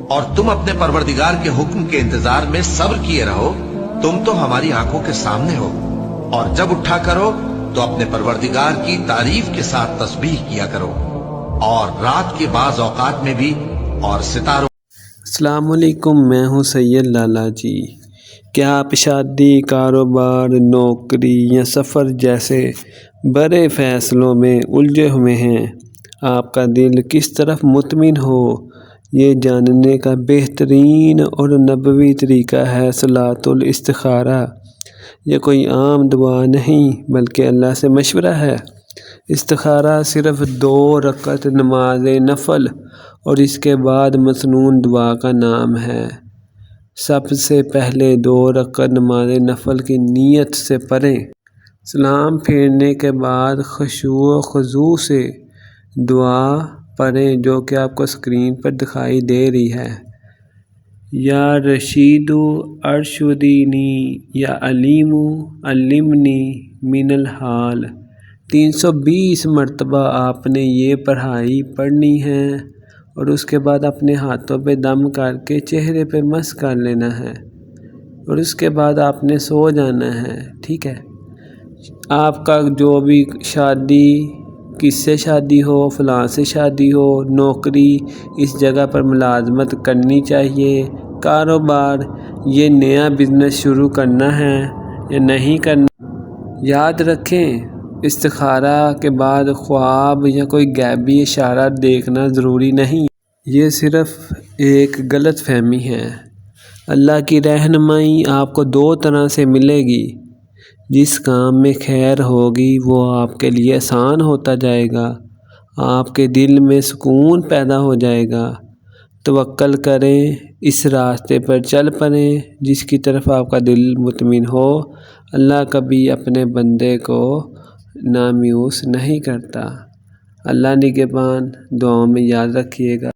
اور تم اپنے پروردگار کے حکم کے انتظار میں صبر کیے رہو، تم تو ہماری آنکھوں کے سامنے ہو۔ اور جب اٹھا کرو تو اپنے پروردگار کی تعریف کے ساتھ تسبیح کیا کرو، اور رات کے بعض اوقات میں بھی، اور ستاروں۔ السلام علیکم، میں ہوں سید لالا جی۔ کیا آپ شادی، کاروبار، نوکری یا سفر جیسے بڑے فیصلوں میں الجھے ہوئے ہیں؟ آپ کا دل کس طرف مطمئن ہو، یہ جاننے کا بہترین اور نبوی طریقہ ہے صلاۃ الاستخارہ۔ یہ کوئی عام دعا نہیں بلکہ اللہ سے مشورہ ہے۔ استخارہ صرف 2 رکعت نماز نفل اور اس کے بعد مسنون دعا کا نام ہے۔ سب سے پہلے 2 رکعت نماز نفل کی نیت سے پڑھیں۔ سلام پھیرنے کے بعد خشوع و خضوع سے دعا پڑھیں جو کہ آپ کو اسکرین پر دکھائی دے رہی ہے۔ یا رشید ارشدنی، یا علیم علمنی من الحال۔ 320 مرتبہ آپ نے یہ پڑھائی پڑھنی ہے، اور اس کے بعد اپنے ہاتھوں پہ دم کر کے چہرے پہ مسح کر لینا ہے، اور اس کے بعد آپ نے سو جانا ہے۔ ٹھیک ہے؟ آپ کا جو بھی شادی، کس سے شادی ہو، فلاں سے شادی ہو، نوکری، اس جگہ پر ملازمت کرنی چاہیے، کاروبار، یہ نیا بزنس شروع کرنا ہے یا نہیں کرنا، یاد رکھیں استخارہ کے بعد خواب یا کوئی غیبی اشارہ دیکھنا ضروری نہیں۔ یہ صرف ایک غلط فہمی ہے۔ اللہ کی رہنمائی آپ کو 2 طرح سے ملے گی۔ جس کام میں خیر ہوگی وہ آپ کے لیے آسان ہوتا جائے گا، آپ کے دل میں سکون پیدا ہو جائے گا۔ توکل کریں، اس راستے پر چل پڑیں جس کی طرف آپ کا دل مطمئن ہو۔ اللہ کبھی اپنے بندے کو نامایوس نہیں کرتا۔ اللہ نگہبان، دعاؤں میں یاد رکھیے گا۔